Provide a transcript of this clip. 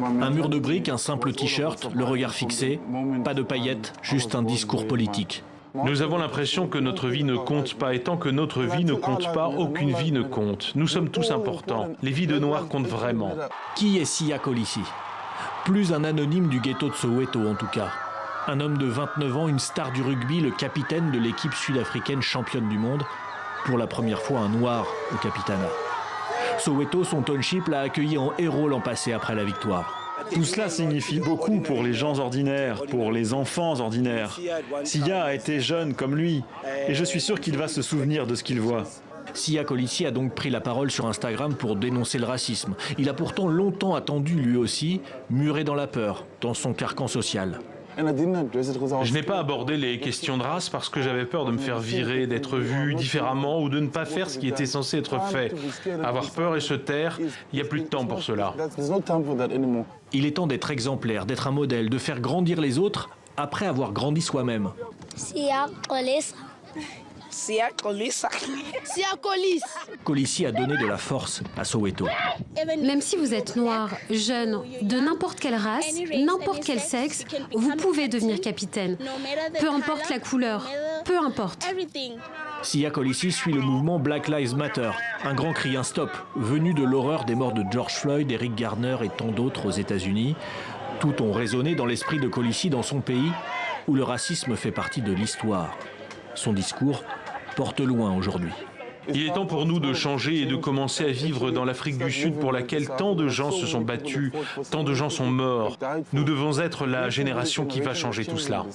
Un mur de briques, un simple t-shirt, le regard fixé, pas de paillettes, juste un discours politique. Nous avons l'impression que notre vie ne compte pas, et tant que notre vie ne compte pas, aucune vie ne compte. Nous sommes tous importants. Les vies de Noirs comptent vraiment. Qui est Siya Kolisi? Plus un anonyme du ghetto de Soweto en tout cas. Un homme de 29 ans, une star du rugby, le capitaine de l'équipe sud-africaine championne du monde. Pour la première fois, un noir au capitanat. Soweto, son township, l'a accueilli en héros l'an passé après la victoire. Tout cela signifie beaucoup pour les gens ordinaires, pour les enfants ordinaires. Siya a été jeune comme lui, et je suis sûr qu'il va se souvenir de ce qu'il voit. Siya Kolisi a donc pris la parole sur Instagram pour dénoncer le racisme. Il a pourtant longtemps attendu lui aussi, muré dans la peur, dans son carcan social. Je n'ai pas abordé les questions de race parce que j'avais peur de me faire virer, d'être vu différemment ou de ne pas faire ce qui était censé être fait. Avoir peur et se taire, il n'y a plus de temps pour cela. Il est temps d'être exemplaire, d'être un modèle, de faire grandir les autres après avoir grandi soi-même. Siya Kolisi. Siya Kolisi. Siya Kolisi. Kolisi a donné de la force à Soweto. Même si vous êtes noir, jeune, de n'importe quelle race, n'importe quel sexe, vous pouvez devenir capitaine. Peu importe la couleur, peu importe. Siya Kolisi suit le mouvement Black Lives Matter, un grand cri, un stop, venu de l'horreur des morts de George Floyd, Eric Garner et tant d'autres aux États-Unis. Tout ont résonné dans l'esprit de Kolisi dans son pays, où le racisme fait partie de l'histoire. Son discours porte loin aujourd'hui. Il est temps pour nous de changer et de commencer à vivre dans l'Afrique du Sud pour laquelle tant de gens se sont battus, tant de gens sont morts. Nous devons être la génération qui va changer tout cela.